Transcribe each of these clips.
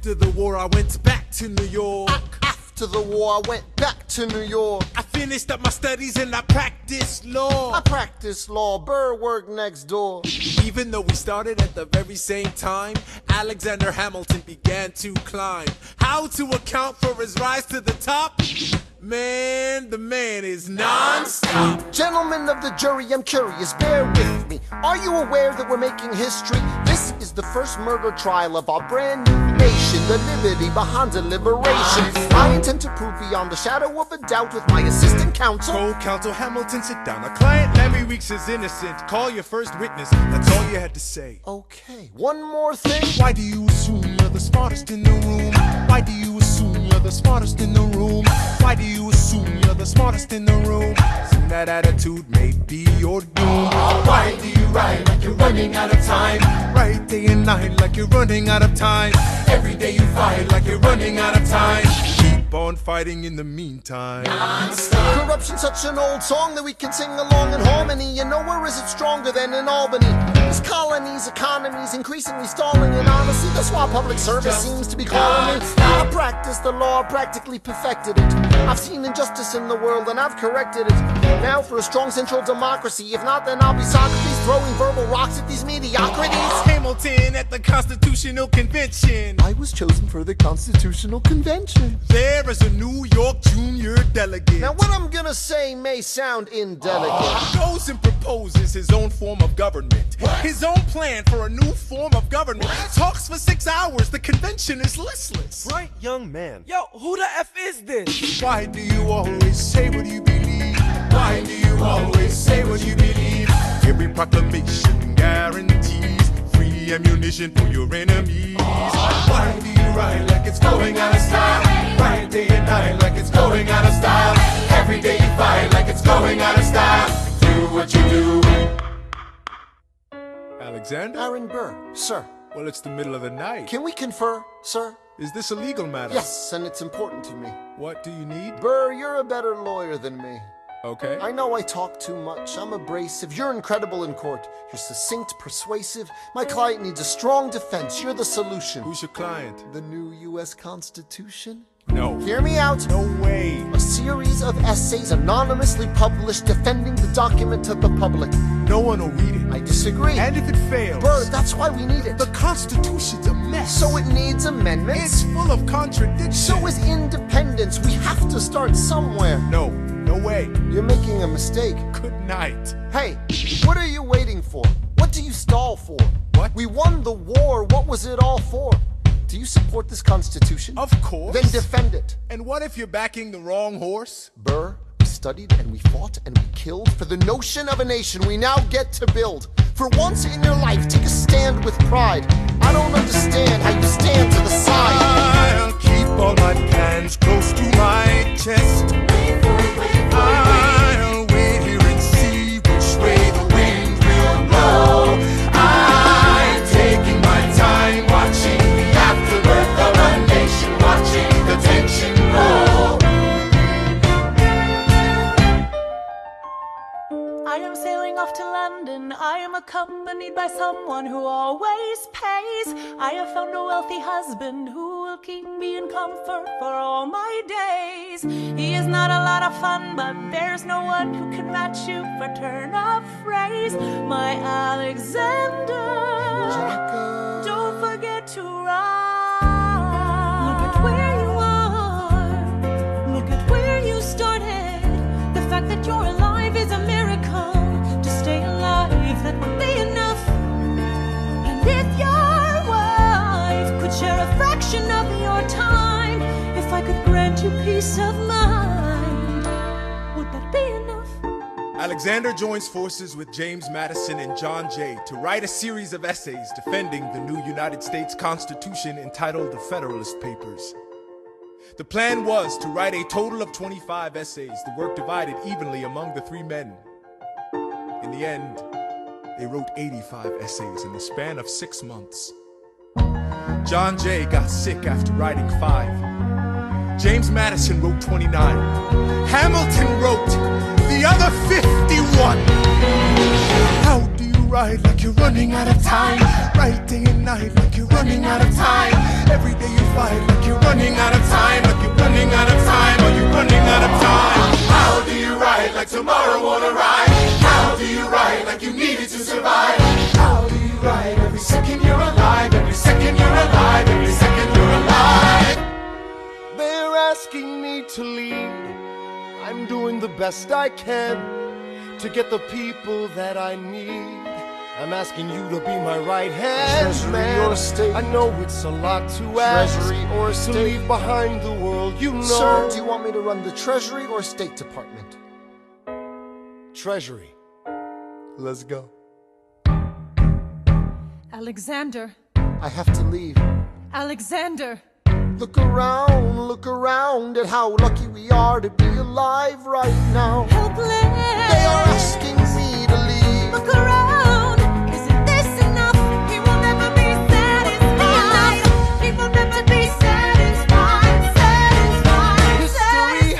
After the war, I went back to New York. After the war, I went back to New York. I finished up my studies and I practiced law. I practiced law, Burr worked next door. Even though we started at the very same time, Alexander Hamilton began to climb. How to account for his rise to the top? Man, the man is non-stop. Gentlemen of the jury, I'm curious, bear with me. Are you aware that we're making history? This is the first murder trial of our brand new nation, the liberty behind deliberation. I intend to prove beyond the shadow of a doubt with my assistant counsel. Co-counsel Hamilton, sit down. Our client Larry Weeks is innocent. Call your first witness. That's all you had to say. Okay, one more thing. Why do you assume you're the smartest in the room? Why do you assume you're the smartest in the room? Why do you assume you're the smartest in the room? Soon that attitude may be your doom. Why do you write like you're running out of time? Write day and night like you're running out of time. Every day you fight like you're running out of time. Keep on fighting in the meantime. Non-stop. Corruption's such an old song that we can sing along in harmony. You know, where is it stronger than in Albany? This colony's economy's increasingly stalling, and honestly, that's why public service seems to be calling me. I practiced the law, practically perfected it. I've seen injustice in the world and I've corrected it. Now for a strong central democracy. If not, then I'll be Socrates throwing verbal rocks at these mediocrities. Hamilton at the Constitutional Convention. I was chosen for the Constitutional Convention. There is a New York junior delegate. Now what I'm gonna say may sound indelicate. Goes and proposes his own form of government. His own plan for a new form of government. Talks for 6 hours. The convention is listless. Bright young man. Yo, who the F is this? Why do you always say what you believe? Why do you always say what you believe? Every proclamation guarantees free ammunition for your enemies. Why do you write like it's going out of style? Write day and night like it's going out of style. Every day you fight like it's going out of style. Do what you do. Alexander? Aaron Burr, sir. Well, it's the middle of the night. Can we confer, sir? Is this a legal matter? Yes, and it's important to me. What do you need? Burr, you're a better lawyer than me. Okay. I know I talk too much. I'm abrasive. You're incredible in court. You're succinct, persuasive. My client needs a strong defense. You're the solution. Who's your client? The new U.S. Constitution? No. Hear me out. No way. A series of essays anonymously published defending the document to the public. No one will read it. I disagree. And if it fails? Burr, that's why we need it. The Constitution's a mess. So it needs amendments. It's full of contradictions. So is independence. We have to start somewhere. No. No way. You're making a mistake. Good night. Hey, what are you waiting for? What do you stall for? What? We won the war. What was it all for? Do you support this Constitution? Of course. Then defend it. And what if you're backing the wrong horse? Burr, we studied and we fought and we killed for the notion of a nation we now get to build. For once in your life, take a stand with pride. I don't understand how you stand to the side. I'll keep all my plans close to my chest. I'll wait here and see which way the wind will blow. I'm taking my time watching the afterbirth of a nation, watching the tension grow. I am sailing off to London. I am accompanied by someone who always pays. I have found a wealthy husband who will keep me in comfort for all my days. He is not a lot of fun, but there's no one who can match you for turn of phrase. My Alexander, don't forget to ride. Look at where you are. Look at where you started. The fact that you're alive is a miracle. To stay alive, that would be enough. And if your wife could share a fraction of your time, if I could grant you peace of mind, would that be enough? Alexander joins forces with James Madison and John Jay to write a series of essays defending the new United States Constitution entitled the Federalist Papers. The plan was to write a total of 25 essays, the work divided evenly among the three men. In the end, they wrote 85 essays in the span of 6 months. John Jay got sick after writing 5. James Madison wrote 29. Hamilton wrote the other 51. How do you write like you're running out of time? Write day and night like you're running out of time. Every day you fight best I can to get the people that I need. I'm asking you to be my right hand, Treasury man. or state? I know it's a lot to ask. Treasury or to state? leave behind the world, you know. Sir, do you want me to run the Treasury or State Department? Treasury. Let's go. Alexander, I have to leave. Alexander. Look around at how lucky we are to be alive right now. Helpless. They are asking me to leave. Look around. Isn't this enough? He will never be satisfied. He will never be satisfied. Satisfied. History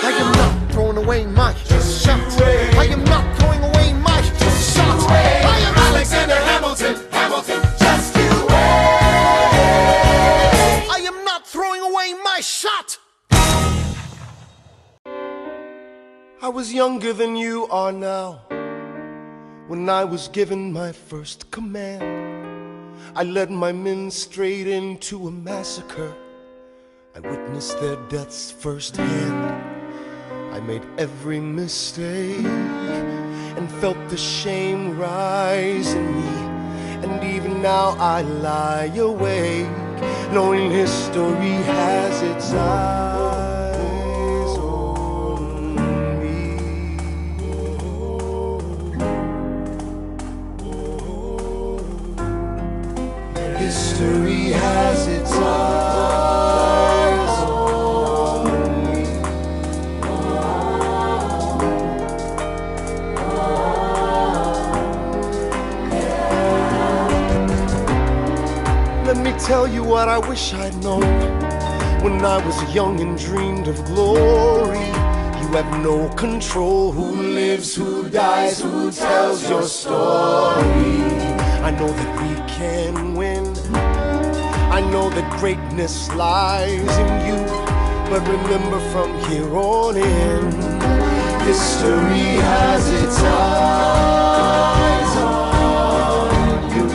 I am not throwing away my shot. I am not throwing away my shot. I am Alexander Hamilton, Hamilton, just you wait. I am not throwing away my shot. I was younger than you are now when I was given my first command. I led my men straight into a massacre. I witnessed their deaths firsthand. I made every mistake and felt the shame rise in me. And even now I lie awake, knowing history has its eyes on me. History has its eyes on me. Let me tell you what I wish I'd known when I was young and dreamed of glory. You have no control who lives, who dies, who tells your story. I know that we can win. I know that greatness lies in you. But remember, from here on in, history has its eyes on you.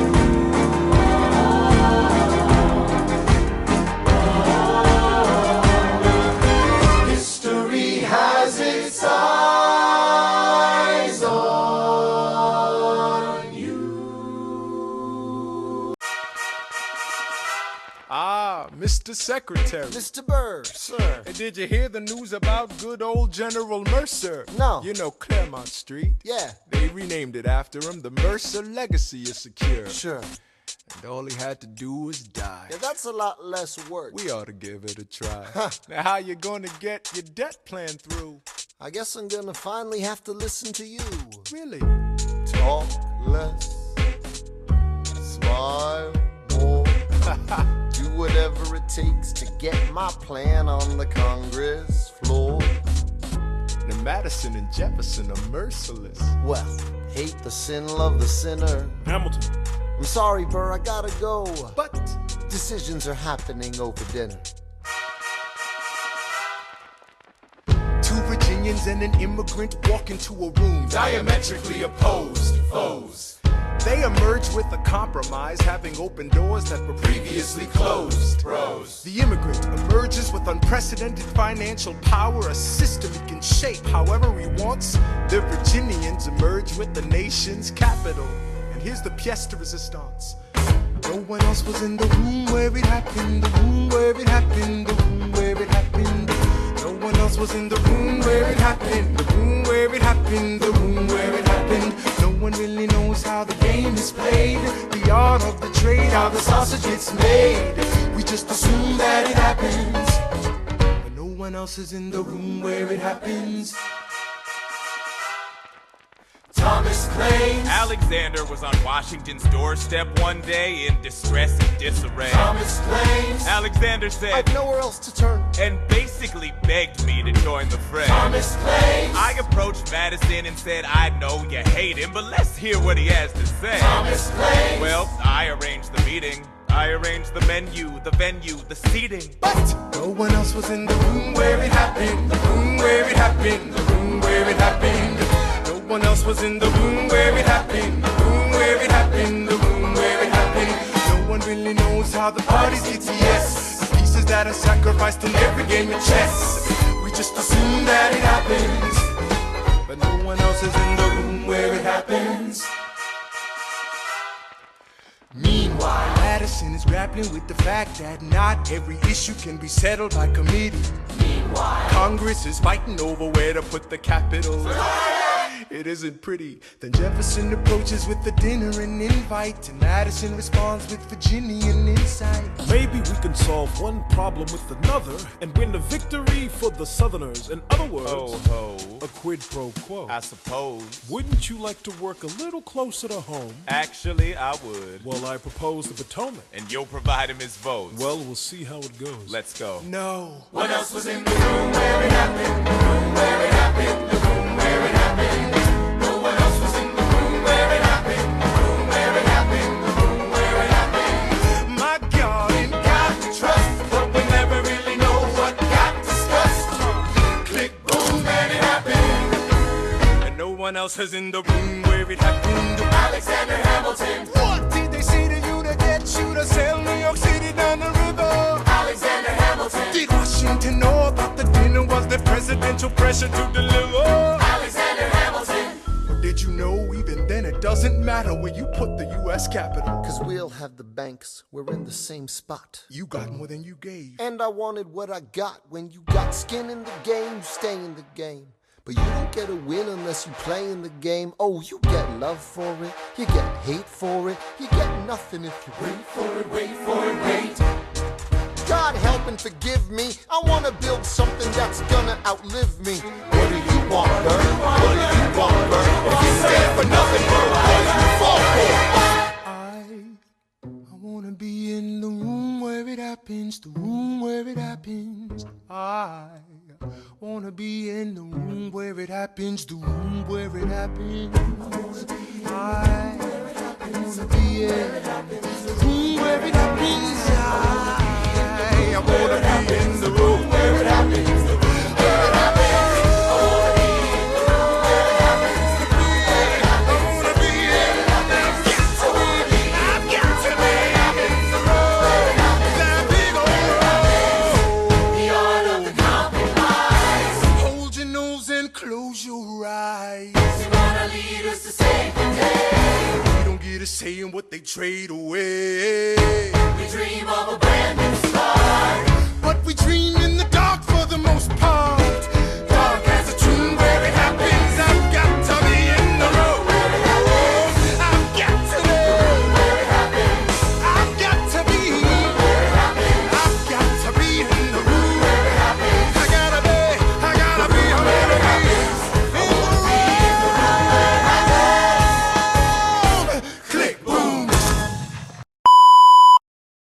History has its eyes on you. Ah, Mr. Secretary. Mr. Burr, sir. Hey, did you hear the news about good old General Mercer? No. You know Claremont Street? Yeah. They renamed it after him. The Mercer legacy is secure. Sure. And all he had to do was die. Yeah, that's a lot less work. We ought to give it a try. Now, how you gonna get your debt plan through? I guess I'm gonna finally have to listen to you. Really? Talk less, smile more, do whatever it takes to get my plan on the Congress floor. Now, Madison and Jefferson are merciless. Well, hate the sin, love the sinner. Hamilton. I'm sorry, Burr, I gotta go. But Decisions are happening over dinner. two Virginians and an immigrant walk into a room Diametrically opposed foes. They emerge with a compromise, having opened doors that were previously closed. Bros. The immigrant emerges with unprecedented financial power, a system he can shape however he wants. The Virginians emerge with the nation's capital. And here's the pièce de résistance. No one else was in the room where it happened, the room where it happened, the room where it happened. No one else was in the room where it happened, the room where it happened, the room where it happened. No one really knows how the game is played, the art of the trade, how the sausage gets made. We just assume that it happens, but no one else is in the room where it happens. Thomas claims. Alexander was on Washington's doorstep one day in distress and disarray. Thomas claims. Alexander said, I've nowhere else to turn. and basically begged me to join the fray. Thomas claims. I approached Madison and said, I know you hate him, but let's hear what he has to say. Thomas claims. Well, I arranged the meeting. I arranged the menu, the venue, the seating. But no one else was in the room where it happened. The room where it happened. The room where it happened. No one else was in the room where it happened. The room where it happened. The room where it happened. No one really knows how the parties get to yes. The pieces that are sacrificed in every game of chess. We just assume that it happens, but no one else is in the room where it happens. Meanwhile, Madison is grappling with the fact that not every issue can be settled by committee. Meanwhile, Congress is fighting over where to put the Capitol. It isn't pretty. Then Jefferson approaches with the dinner and invite, and Madison responds with Virginian insight. Maybe we can solve one problem with another and win a victory for the Southerners. In other words, Ho, a quid pro quo. I suppose. Wouldn't you like to work a little closer to home? Actually, I would. Well, I propose the Potomac. And you'll provide him his votes. Well, we'll see how it goes. Let's go. No. What else was in the room where it happened? The room where it happened. The room where it happened. No one else was in the room where it happened. The room where it happened. The room where it happened. My God, And got to trust, but we never really know what got discussed. Click, boom, and it happened. and no one else is in the room where it happened. Alexander Hamilton. What did they say to you to get you to sail New York City down the river? Alexander Hamilton. Did Washington know about the dinner? Was there presidential pressure to deliver? Alexander Hamilton. Or did you know even then it doesn't matter where you put the U.S. Capitol? Cause we'll have the banks, we're in the same spot. You got more than you gave. And I wanted what I got. When you got skin in the game, you stay in the game. But you don't get a win unless you play in the game. Oh, you get love for it, you get hate for it, you get nothing if you wait for it, wait for it, wait. God help and forgive me, I wanna build something that's gonna outlive me. What do you want, Bert? What do you want, Bert? If you stand for nothing, Bert, what do you fall for? I wanna be in the room where it happens, the room where it happens. I wanna be in the room where it happens, the room where it happens. I wanna be in the room where it happens. I wanna be in the room where it happens, the room where it happens. I wanna be in the room where it happens, the room where it happens. I wanna be in the room where it happens. I've got to be in the room where it happens. That big old room. The art of the compromise. Hold your nose and close your eyes. They're gonna lead us to save the day. We don't get a say in what they trade away. We dream of a brand new start. But we dream